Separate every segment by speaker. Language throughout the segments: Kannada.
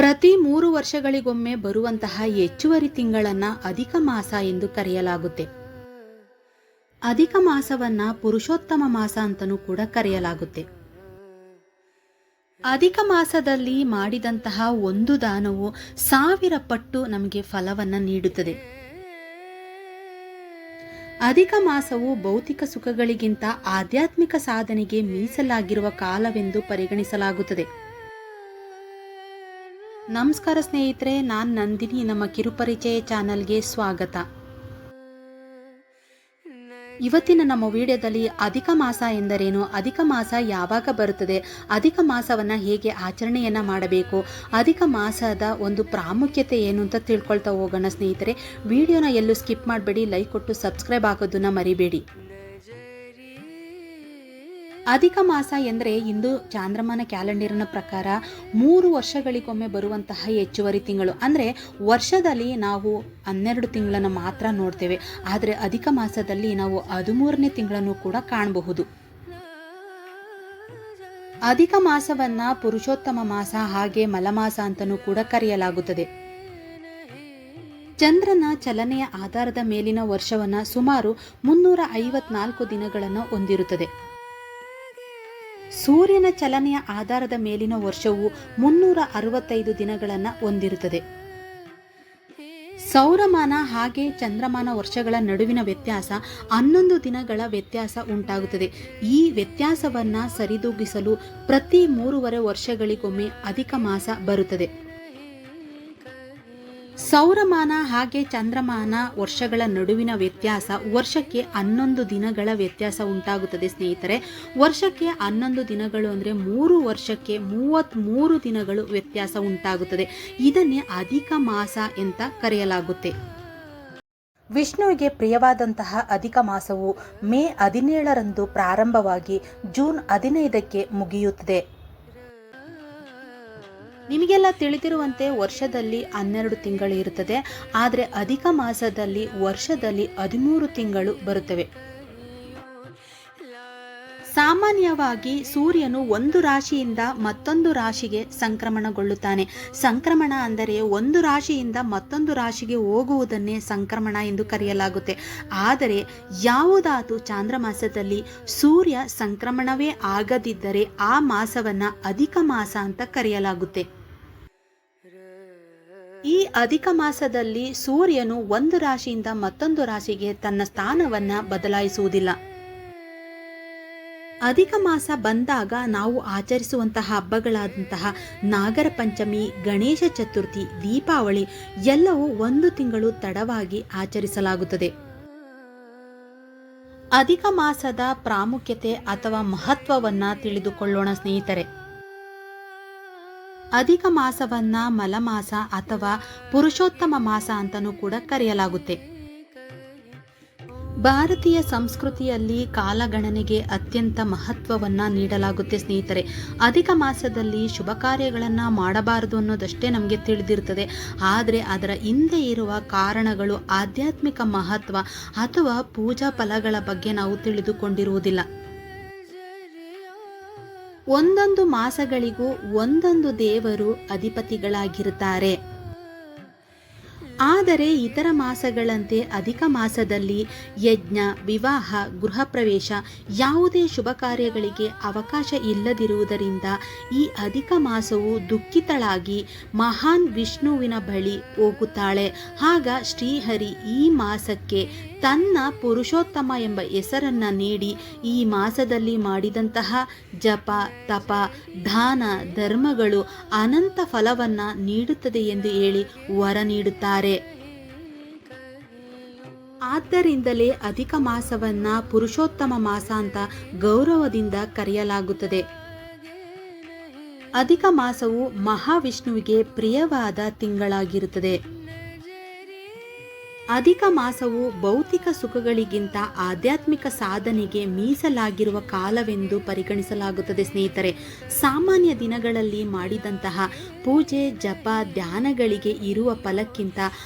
Speaker 1: ಪ್ರತಿ 3 ವರ್ಷಗಳಿಗೊಮ್ಮೆ ಬರುವಂತಹ ಹೆಚ್ಚುವರಿ ತಿಂಗಳನ್ನು ಅಧಿಕ ಮಾಸ ಎಂದು ಕರೆಯಲಾಗುತ್ತೆ. ಅಧಿಕ ಮಾಸವನ್ನ ಪುರುಷೋತ್ತಮ ಮಾಸ ಅಂತಲೂ ಕೂಡ ಕರೆಯಲಾಗುತ್ತೆ. ಅಧಿಕ ಮಾಸದಲ್ಲಿ ಮಾಡಿದಂತಹ ಒಂದು ದಾನವು 1000 ಪಟ್ಟು ನಮಗೆ ಫಲವನ್ನ ನೀಡುತ್ತದೆ. ಅಧಿಕ ಮಾಸವು ಭೌತಿಕ ಸುಖಗಳಿಗಿಂತ ಆಧ್ಯಾತ್ಮಿಕ ಸಾಧನೆಗೆ ಮೀಸಲಾಗಿರುವ ಕಾಲವೆಂದು ಪರಿಗಣಿಸಲಾಗುತ್ತದೆ. ನಮಸ್ಕಾರ ಸ್ನೇಹಿತರೆ, ನಾನು ನಂದಿನಿ. ನಮ್ಮ ಕಿರುಪರಿಚಯ ಚಾನಲ್ಗೆ ಸ್ವಾಗತ. ಇವತ್ತಿನ ನಮ್ಮ ವಿಡಿಯೋದಲ್ಲಿ ಅಧಿಕ ಮಾಸ ಎಂದರೇನು, ಅಧಿಕ ಮಾಸ ಯಾವಾಗ ಬರುತ್ತದೆ, ಅಧಿಕ ಮಾಸವನ್ನು ಹೇಗೆ ಆಚರಣೆಯನ್ನು ಮಾಡಬೇಕು, ಅಧಿಕ ಮಾಸದ ಒಂದು ಪ್ರಾಮುಖ್ಯತೆ ಏನು ಅಂತ ತಿಳ್ಕೊಳ್ತಾ ಹೋಗೋಣ ಸ್ನೇಹಿತರೆ. ವಿಡಿಯೋನ ಎಲ್ಲೂ ಸ್ಕಿಪ್ ಮಾಡಬೇಡಿ, ಲೈಕ್ ಕೊಟ್ಟು ಸಬ್ಸ್ಕ್ರೈಬ್ ಆಗೋದನ್ನ ಮರಿಬೇಡಿ. ಅಧಿಕ ಮಾಸ ಎಂದರೆ ಇಂದು ಚಾಂದ್ರಮಾನ ಕ್ಯಾಲೆಂಡರಿನ ಪ್ರಕಾರ 3 ವರ್ಷಗಳಿಗೊಮ್ಮೆ ಬರುವಂತಹ ಹೆಚ್ಚುವರಿ ತಿಂಗಳು. ಅಂದರೆ ವರ್ಷದಲ್ಲಿ ನಾವು 12 ತಿಂಗಳನ್ನು ಮಾತ್ರ ನೋಡ್ತೇವೆ, ಆದರೆ ಅಧಿಕ ಮಾಸದಲ್ಲಿ ನಾವು 13ನೇ ತಿಂಗಳನ್ನು ಕೂಡ ಕಾಣಬಹುದು. ಅಧಿಕ ಮಾಸವನ್ನ ಪುರುಷೋತ್ತಮ ಮಾಸ ಹಾಗೆ ಮಲಮಾಸ ಅಂತಲೂ ಕೂಡ ಕರೆಯಲಾಗುತ್ತದೆ. ಚಂದ್ರನ ಚಲನೆಯ ಆಧಾರದ ಮೇಲಿನ ವರ್ಷವನ್ನ ಸುಮಾರು 354 ದಿನಗಳನ್ನು ಹೊಂದಿರುತ್ತದೆ. ಸೂರ್ಯನ ಚಲನೆಯ ಆಧಾರದ ಮೇಲಿನ ವರ್ಷವು 365 ದಿನಗಳನ್ನು ಹೊಂದಿರುತ್ತದೆ. ಸೌರಮಾನ ಹಾಗೆ ಚಂದ್ರಮಾನ ವರ್ಷಗಳ ನಡುವಿನ ವ್ಯತ್ಯಾಸ 11 ದಿನಗಳ ವ್ಯತ್ಯಾಸ ಉಂಟಾಗುತ್ತದೆ. ಈ ವ್ಯತ್ಯಾಸವನ್ನ ಸರಿದೂಗಿಸಲು ಪ್ರತಿ 3.5 ವರ್ಷಗಳಿಗೊಮ್ಮೆ ಅಧಿಕ ಮಾಸ ಬರುತ್ತದೆ. ಸೌರಮಾನ ಹಾಗೆ ಚಂದ್ರಮಾನ ವರ್ಷಗಳ ನಡುವಿನ ವ್ಯತ್ಯಾಸ ವರ್ಷಕ್ಕೆ 11 ದಿನಗಳ ವ್ಯತ್ಯಾಸ ಉಂಟಾಗುತ್ತದೆ ಸ್ನೇಹಿತರೆ. ವರ್ಷಕ್ಕೆ 11 ದಿನಗಳು ಅಂದರೆ 3 ವರ್ಷಕ್ಕೆ 33 ದಿನಗಳು ವ್ಯತ್ಯಾಸ ಉಂಟಾಗುತ್ತದೆ. ಇದನ್ನೇ ಅಧಿಕ ಮಾಸ ಅಂತ ಕರೆಯಲಾಗುತ್ತೆ. ವಿಷ್ಣುವಿಗೆ ಪ್ರಿಯವಾದಂತಹ ಅಧಿಕ ಮಾಸವು ಮೇ 17ರಂದು ಪ್ರಾರಂಭವಾಗಿ ಜೂನ್ 15ಕ್ಕೆ ಮುಗಿಯುತ್ತದೆ. ನಿಮಗೆಲ್ಲ ತಿಳಿದಿರುವಂತೆ ವರ್ಷದಲ್ಲಿ 12 ತಿಂಗಳು ಇರುತ್ತದೆ, ಆದರೆ ಅಧಿಕ ಮಾಸದಲ್ಲಿ ವರ್ಷದಲ್ಲಿ 13 ತಿಂಗಳು ಬರುತ್ತವೆ. ಸಾಮಾನ್ಯವಾಗಿ ಸೂರ್ಯನು ಒಂದು ರಾಶಿಯಿಂದ ಮತ್ತೊಂದು ರಾಶಿಗೆ ಸಂಕ್ರಮಣಗೊಳ್ಳುತ್ತಾನೆ. ಸಂಕ್ರಮಣ ಅಂದರೆ ಒಂದು ರಾಶಿಯಿಂದ ಮತ್ತೊಂದು ರಾಶಿಗೆ ಹೋಗುವುದನ್ನೇ ಸಂಕ್ರಮಣ ಎಂದು ಕರೆಯಲಾಗುತ್ತೆ. ಆದರೆ ಯಾವುದಾದರೂ ಚಾಂದ್ರಮಾಸದಲ್ಲಿ ಸೂರ್ಯ ಸಂಕ್ರಮಣವೇ ಆಗದಿದ್ದರೆ ಆ ಮಾಸವನ್ನ ಅಧಿಕ ಮಾಸ ಅಂತ ಕರೆಯಲಾಗುತ್ತೆ. ಈ ಅಧಿಕ ಮಾಸದಲ್ಲಿ ಸೂರ್ಯನು ಒಂದು ರಾಶಿಯಿಂದ ಮತ್ತೊಂದು ರಾಶಿಗೆ ತನ್ನ ಸ್ಥಾನವನ್ನ ಬದಲಾಯಿಸುವುದಿಲ್ಲ. ಅಧಿಕ ಮಾಸ ಬಂದಾಗ ನಾವು ಆಚರಿಸುವಂತಹ ಹಬ್ಬಗಳಾದಂತಹ ನಾಗರ ಪಂಚಮಿ, ಗಣೇಶ ಚತುರ್ಥಿ, ದೀಪಾವಳಿ ಎಲ್ಲವೂ 1 ತಿಂಗಳು ತಡವಾಗಿ ಆಚರಿಸಲಾಗುತ್ತದೆ. ಅಧಿಕ ಮಾಸದ ಪ್ರಾಮುಖ್ಯತೆ ಅಥವಾ ಮಹತ್ವವನ್ನ ತಿಳಿದುಕೊಳ್ಳೋಣ ಸ್ನೇಹಿತರೆ. ಅಧಿಕ ಮಾಸವನ್ನ ಮಲಮಾಸ ಅಥವಾ ಪುರುಷೋತ್ತಮ ಮಾಸ ಅಂತಲೂ ಕೂಡ ಕರೆಯಲಾಗುತ್ತೆ. ಭಾರತೀಯ ಸಂಸ್ಕೃತಿಯಲ್ಲಿ ಕಾಲಗಣನೆಗೆ ಅತ್ಯಂತ ಮಹತ್ವವನ್ನ ನೀಡಲಾಗುತ್ತೆ ಸ್ನೇಹಿತರೆ. ಅಧಿಕ ಮಾಸದಲ್ಲಿ ಶುಭ ಕಾರ್ಯಗಳನ್ನು ಮಾಡಬಾರದು ಅನ್ನೋದಷ್ಟೇ ನಮಗೆ ತಿಳಿದಿರ್ತದೆ. ಆದರೆ ಅದರ ಹಿಂದೆ ಇರುವ ಕಾರಣಗಳು, ಆಧ್ಯಾತ್ಮಿಕ ಮಹತ್ವ ಅಥವಾ ಪೂಜಾ ಫಲಗಳ ಬಗ್ಗೆ ನಾವು ತಿಳಿದುಕೊಂಡಿರುವುದಿಲ್ಲ. ಒಂದೊಂದು ಮಾಸಗಳಿಗೂ ಒಂದೊಂದು ದೇವರು ಅಧಿಪತಿಗಳಾಗಿರುತ್ತಾರೆ. ಆದರೆ ಇತರ ಮಾಸಗಳಂತೆ ಅಧಿಕ ಮಾಸದಲ್ಲಿ ಯಜ್ಞ, ವಿವಾಹ, ಗೃಹ ಪ್ರವೇಶ ಯಾವುದೇ ಶುಭ ಕಾರ್ಯಗಳಿಗೆ ಅವಕಾಶ ಇಲ್ಲದಿರುವುದರಿಂದ ಈ ಅಧಿಕ ಮಾಸವು ದುಃಖಿತಳಾಗಿ ಮಹಾನ್ ವಿಷ್ಣುವಿನ ಬಳಿ ಹೋಗುತ್ತಾಳೆ. ಆಗ ಶ್ರೀಹರಿ ಈ ಮಾಸಕ್ಕೆ ತನ್ನ ಪುರುಷೋತ್ತಮ ಎಂಬ ಹೆಸರನ್ನ ನೀಡಿ ಈ ಮಾಸದಲ್ಲಿ ಮಾಡಿದಂತಹ ಜಪ, ತಪ, ದಾನ, ಧರ್ಮಗಳು ಅನಂತ ಫಲವನ್ನ ನೀಡುತ್ತದೆ ಎಂದು ಹೇಳಿ ವರ ನೀಡುತ್ತಾರೆ. ಆದ್ದರಿಂದಲೇ ಅಧಿಕ ಮಾಸವನ್ನ ಪುರುಷೋತ್ತಮ ಮಾಸ ಅಂತ ಗೌರವದಿಂದ ಕರೆಯಲಾಗುತ್ತದೆ. ಅಧಿಕ ಮಾಸವು ಮಹಾವಿಷ್ಣುವಿಗೆ ಪ್ರಿಯವಾದ ತಿಂಗಳಾಗಿರುತ್ತದೆ. ಅಧಿಕ ಮಾಸವು ಭೌತಿಕ ಸುಖಗಳಿಗಿಂತ ಆಧ್ಯಾತ್ಮಿಕ ಸಾಧನೆಗೆ ಮೀಸಲಾಗಿರುವ ಕಾಲವೆಂದು ಪರಿಗಣಿಸಲಾಗುತ್ತದೆ ಸ್ನೇಹಿತರೆ. ಸಾಮಾನ್ಯ ದಿನಗಳಲ್ಲಿ ಮಾಡಿದಂತಹ ಪೂಜೆ, ಜಪ, ಧ್ಯಾನಗಳಿಗೆ ಇರುವ ಫಲಕ್ಕಿಂತ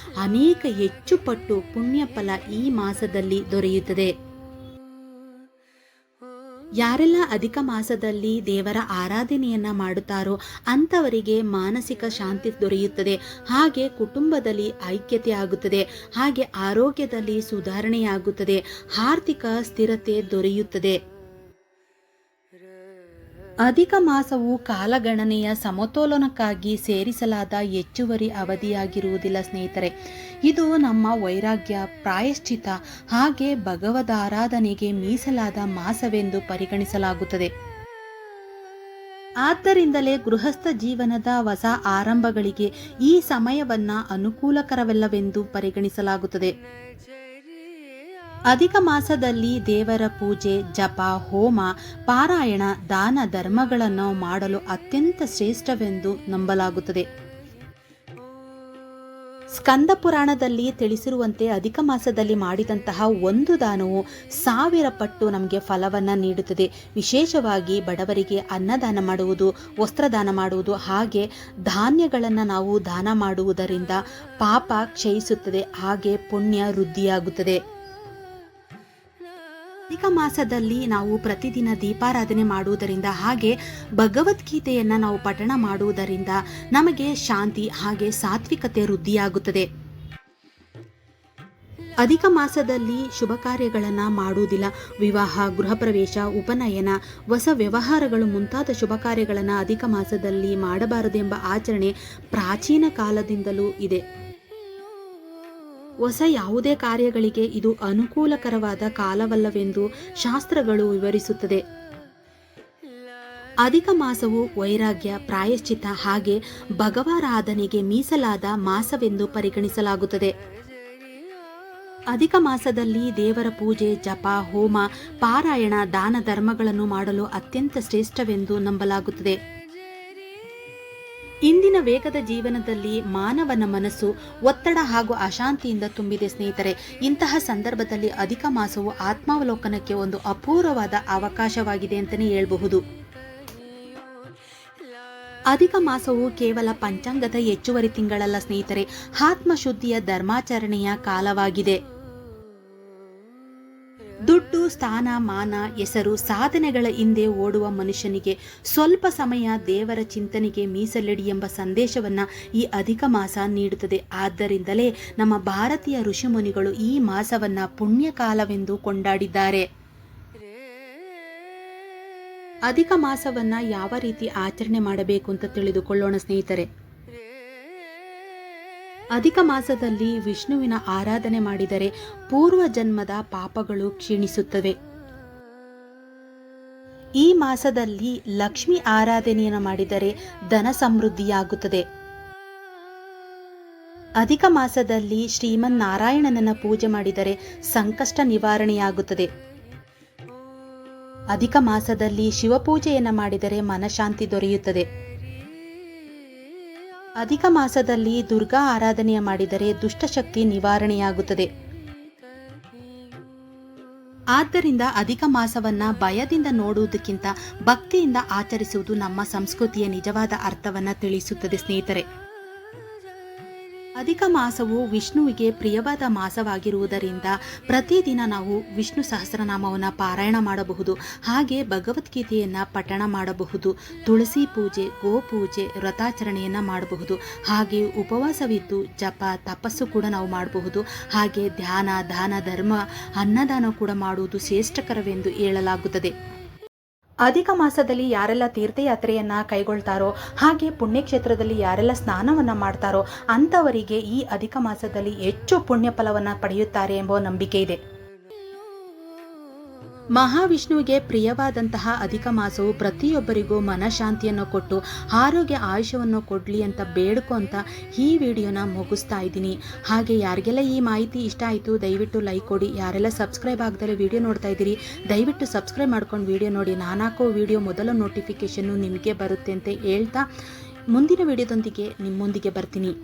Speaker 1: ಅನೇಕ ಹೆಚ್ಚು ಪಟ್ಟು ಪುಣ್ಯ ಫಲ ಈ ಮಾಸದಲ್ಲಿ ದೊರೆಯುತ್ತದೆ. ಯಾರೆಲ್ಲ ಅಧಿಕ ಮಾಸದಲ್ಲಿ ದೇವರ ಆರಾಧನೆಯನ್ನ ಮಾಡುತ್ತಾರೋ ಅಂಥವರಿಗೆ ಮಾನಸಿಕ ಶಾಂತಿ ದೊರೆಯುತ್ತದೆ, ಹಾಗೆ ಕುಟುಂಬದಲ್ಲಿ ಐಕ್ಯತೆ ಆಗುತ್ತದೆ, ಹಾಗೆ ಆರೋಗ್ಯದಲ್ಲಿ ಸುಧಾರಣೆಯಾಗುತ್ತದೆ, ಆರ್ಥಿಕ ಸ್ಥಿರತೆ ದೊರೆಯುತ್ತದೆ. ಅಧಿಕ ಮಾಸವು ಕಾಲಗಣನೆಯ ಸಮತೋಲನಕ್ಕಾಗಿ ಸೇರಿಸಲಾದ ಹೆಚ್ಚುವರಿ ಅವಧಿಯಾಗಿರುವುದಿಲ್ಲ ಸ್ನೇಹಿತರೆ. ಇದು ನಮ್ಮ ವೈರಾಗ್ಯ, ಪ್ರಾಯಶ್ಚಿತ ಹಾಗೆ ಭಗವದಾರಾಧನೆಗೆ ಮೀಸಲಾದ ಮಾಸವೆಂದು ಪರಿಗಣಿಸಲಾಗುತ್ತದೆ. ಆದ್ದರಿಂದಲೇ ಗೃಹಸ್ಥ ಜೀವನದ ಹೊಸ ಆರಂಭಗಳಿಗೆ ಈ ಸಮಯವನ್ನ ಅನುಕೂಲಕರವಲ್ಲವೆಂದು ಪರಿಗಣಿಸಲಾಗುತ್ತದೆ. ಅಧಿಕ ಮಾಸದಲ್ಲಿ ದೇವರ ಪೂಜೆ, ಜಪ, ಹೋಮ, ಪಾರಾಯಣ, ದಾನ ಧರ್ಮಗಳನ್ನು ಮಾಡಲು ಅತ್ಯಂತ ಶ್ರೇಷ್ಠವೆಂದು ನಂಬಲಾಗುತ್ತದೆ. ಸ್ಕಂದ ಪುರಾಣದಲ್ಲಿ ತಿಳಿಸಿರುವಂತೆ ಅಧಿಕ ಮಾಸದಲ್ಲಿ ಮಾಡಿದಂತಹ ಒಂದು ದಾನವು 1000 ಪಟ್ಟು ನಮಗೆ ಫಲವನ್ನು ನೀಡುತ್ತದೆ. ವಿಶೇಷವಾಗಿ ಬಡವರಿಗೆ ಅನ್ನದಾನ ಮಾಡುವುದು, ವಸ್ತ್ರದಾನ ಮಾಡುವುದು, ಹಾಗೆ ಧಾನ್ಯಗಳನ್ನು ನಾವು ದಾನ ಮಾಡುವುದರಿಂದ ಪಾಪ ಕ್ಷಯಿಸುತ್ತದೆ, ಹಾಗೆ ಪುಣ್ಯ ವೃದ್ಧಿಯಾಗುತ್ತದೆ. ಅಧಿಕ ಮಾಸದಲ್ಲಿ ನಾವು ಪ್ರತಿದಿನ ದೀಪಾರಾಧನೆ ಮಾಡುವುದರಿಂದ ಹಾಗೆ ಭಗವದ್ಗೀತೆಯನ್ನು ನಾವು ಪಠಣ ಮಾಡುವುದರಿಂದ ನಮಗೆ ಶಾಂತಿ ಹಾಗೆ ಸಾತ್ವಿಕತೆ ವೃದ್ಧಿಯಾಗುತ್ತದೆ. ಅಧಿಕ ಮಾಸದಲ್ಲಿ ಶುಭ ಕಾರ್ಯಗಳನ್ನು ಮಾಡುವುದಿಲ್ಲ. ವಿವಾಹ, ಗೃಹ ಪ್ರವೇಶ, ಉಪನಯನ, ಹೊಸ ವ್ಯವಹಾರಗಳು ಮುಂತಾದ ಶುಭ ಕಾರ್ಯಗಳನ್ನು ಅಧಿಕ ಮಾಸದಲ್ಲಿ ಮಾಡಬಾರದೆಂಬ ಆಚರಣೆ ಪ್ರಾಚೀನ ಕಾಲದಿಂದಲೂ ಇದೆ. ಹೊಸ ಯಾವುದೇ ಕಾರ್ಯಗಳಿಗೆ ಇದು ಅನುಕೂಲಕರವಾದ ಕಾಲವಲ್ಲವೆಂದು ಶಾಸ್ತ್ರಗಳು ವಿವರಿಸುತ್ತದೆ. ಅಧಿಕ ಮಾಸವು ವೈರಾಗ್ಯ, ಪ್ರಾಯಶ್ಚಿತ ಹಾಗೆ ಭಗವಾರಾಧನೆಗೆ ಮೀಸಲಾದ ಮಾಸವೆಂದು ಪರಿಗಣಿಸಲಾಗುತ್ತದೆ. ಅಧಿಕ ಮಾಸದಲ್ಲಿ ದೇವರ ಪೂಜೆ, ಜಪ, ಹೋಮ, ಪಾರಾಯಣ, ದಾನ ಧರ್ಮಗಳನ್ನು ಮಾಡಲು ಅತ್ಯಂತ ಶ್ರೇಷ್ಠವೆಂದು ನಂಬಲಾಗುತ್ತದೆ. ಇಂದಿನ ವೇಗದ ಜೀವನದಲ್ಲಿ ಮಾನವನ ಮನಸ್ಸು ಒತ್ತಡ ಹಾಗೂ ಅಶಾಂತಿಯಿಂದ ತುಂಬಿದೆ ಸ್ನೇಹಿತರೆ. ಇಂತಹ ಸಂದರ್ಭದಲ್ಲಿ ಅಧಿಕ ಮಾಸವು ಆತ್ಮಾವಲೋಕನಕ್ಕೆ ಒಂದು ಅಪೂರ್ವವಾದ ಅವಕಾಶವಾಗಿದೆ ಅಂತಲೇ ಹೇಳಬಹುದು. ಅಧಿಕ ಮಾಸವು ಕೇವಲ ಪಂಚಾಂಗದ ಹೆಚ್ಚುವರಿ ತಿಂಗಳಲ್ಲ ಸ್ನೇಹಿತರೆ, ಆತ್ಮಶುದ್ಧಿಯ ಧರ್ಮಾಚರಣೆಯ ಕಾಲವಾಗಿದೆ. ದುಡ್ಡು, ಸ್ಥಾನ, ಮಾನ, ಹೆಸರು, ಸಾಧನೆಗಳ ಹಿಂದೆ ಓಡುವ ಮನುಷ್ಯನಿಗೆ ಸ್ವಲ್ಪ ಸಮಯ ದೇವರ ಚಿಂತನೆಗೆ ಮೀಸಲಿಡಿ ಎಂಬ ಸಂದೇಶವನ್ನು ಈ ಅಧಿಕ ಮಾಸ ನೀಡುತ್ತದೆ. ಆದ್ದರಿಂದಲೇ ನಮ್ಮ ಭಾರತೀಯ ಋಷಿಮುನಿಗಳು ಈ ಮಾಸವನ್ನ ಪುಣ್ಯಕಾಲವೆಂದು ಕೊಂಡಾಡಿದ್ದಾರೆ. ಅಧಿಕ ಮಾಸವನ್ನ ಯಾವ ರೀತಿ ಆಚರಣೆ ಮಾಡಬೇಕು ಅಂತ ತಿಳಿದುಕೊಳ್ಳೋಣ ಸ್ನೇಹಿತರೆ. ಅಧಿಕ ಮಾಸದಲ್ಲಿ ವಿಷ್ಣುವಿನ ಆರಾಧನೆ ಮಾಡಿದರೆ ಪೂರ್ವ ಜನ್ಮದ ಪಾಪಗಳು ಕ್ಷೀಣಿಸುತ್ತವೆ. ಈ ಮಾಸದಲ್ಲಿ ಲಕ್ಷ್ಮಿ ಆರಾಧನೆಯನ್ನು ಮಾಡಿದರೆ ಧನ ಸಮೃದ್ಧಿಯಾಗುತ್ತದೆ. ಅಧಿಕ ಮಾಸದಲ್ಲಿ ಶ್ರೀಮನ್ನಾರಾಯಣನನ್ನ ಪೂಜೆ ಮಾಡಿದರೆ ಸಂಕಷ್ಟ ನಿವಾರಣೆಯಾಗುತ್ತದೆ. ಅಧಿಕ ಮಾಸದಲ್ಲಿ ಶಿವಪೂಜೆಯನ್ನು ಮಾಡಿದರೆ ಮನಶಾಂತಿ ದೊರೆಯುತ್ತದೆ. ಅಧಿಕ ಮಾಸದಲ್ಲಿ ದುರ್ಗಾ ಆರಾಧನೆಯ ಮಾಡಿದರೆ ದುಷ್ಟಶಕ್ತಿ ನಿವಾರಣೆಯಾಗುತ್ತದೆ. ಆದ್ದರಿಂದ ಅಧಿಕ ಮಾಸವನ್ನ ಭಯದಿಂದ ನೋಡುವುದಕ್ಕಿಂತ ಭಕ್ತಿಯಿಂದ ಆಚರಿಸುವುದು ನಮ್ಮ ಸಂಸ್ಕೃತಿಯ ನಿಜವಾದ ಅರ್ಥವನ್ನ ತಿಳಿಸುತ್ತದೆ ಸ್ನೇಹಿತರೆ. ಅಧಿಕ ಮಾಸವು ವಿಷ್ಣುವಿಗೆ ಪ್ರಿಯವಾದ ಮಾಸವಾಗಿರುವುದರಿಂದ ಪ್ರತಿದಿನ ನಾವು ವಿಷ್ಣು ಸಹಸ್ರನಾಮವನ್ನು ಪಾರಾಯಣ ಮಾಡಬಹುದು, ಹಾಗೆ ಭಗವದ್ಗೀತೆಯನ್ನು ಪಠಣ ಮಾಡಬಹುದು, ತುಳಸಿ ಪೂಜೆ, ಗೋಪೂಜೆ, ವ್ರತಾಚರಣೆಯನ್ನು ಮಾಡಬಹುದು, ಹಾಗೆ ಉಪವಾಸವಿದ್ದು ಜಪ, ತಪಸ್ಸು ಕೂಡ ನಾವು ಮಾಡಬಹುದು, ಹಾಗೆ ಧ್ಯಾನ, ದಾನ ಧರ್ಮ, ಅನ್ನದಾನ ಕೂಡ ಮಾಡುವುದು ಶ್ರೇಷ್ಠಕರವೆಂದು ಹೇಳಲಾಗುತ್ತದೆ. ಅಧಿಕ ಮಾಸದಲ್ಲಿ ಯಾರೆಲ್ಲ ತೀರ್ಥಯಾತ್ರೆಯನ್ನ ಕೈಗೊಳ್ತಾರೋ ಹಾಗೆ ಪುಣ್ಯಕ್ಷೇತ್ರದಲ್ಲಿ ಯಾರೆಲ್ಲ ಸ್ನಾನವನ್ನ ಮಾಡ್ತಾರೋ ಅಂಥವರಿಗೆ ಈ ಅಧಿಕ ಮಾಸದಲ್ಲಿ ಹೆಚ್ಚು ಪುಣ್ಯ ಫಲವನ್ನು ಪಡೆಯುತ್ತಾರೆ ಎಂಬ ನಂಬಿಕೆ ಇದೆ. ಮಹಾವಿಷ್ಣುವಿಗೆ ಪ್ರಿಯವಾದಂತಹ ಅಧಿಕ ಮಾಸವು ಪ್ರತಿಯೊಬ್ಬರಿಗೂ ಮನಶಾಂತಿಯನ್ನು ಕೊಟ್ಟು ಆರೋಗ್ಯ ಆಯುಷ್ಯವನ್ನು ಕೊಡಲಿ ಅಂತ ಬೇಡ್ಕೊಂತ ಈ ವಿಡಿಯೋನ ಮುಗಿಸ್ತಾ ಇದ್ದೀನಿ. ಹಾಗೆ ಯಾರಿಗೆಲ್ಲ ಈ ಮಾಹಿತಿ ಇಷ್ಟ ಆಯಿತು ದಯವಿಟ್ಟು ಲೈಕ್ ಕೊಡಿ. ಯಾರೆಲ್ಲ ಸಬ್ಸ್ಕ್ರೈಬ್ ಆಗದಲ್ಲೇ ವಿಡಿಯೋ ನೋಡ್ತಾ ಇದ್ದೀರಿ ದಯವಿಟ್ಟು ಸಬ್ಸ್ಕ್ರೈಬ್ ಮಾಡ್ಕೊಂಡು ವಿಡಿಯೋ ನೋಡಿ. ನಾನಾಕೋ ವಿಡಿಯೋ ಮೊದಲ ನೋಟಿಫಿಕೇಷನ್ನು ನಿಮಗೆ ಬರುತ್ತೆ ಅಂತ ಹೇಳ್ತಾ ಮುಂದಿನ ವಿಡಿಯೋದೊಂದಿಗೆ ನಿಮ್ಮೊಂದಿಗೆ ಬರ್ತೀನಿ.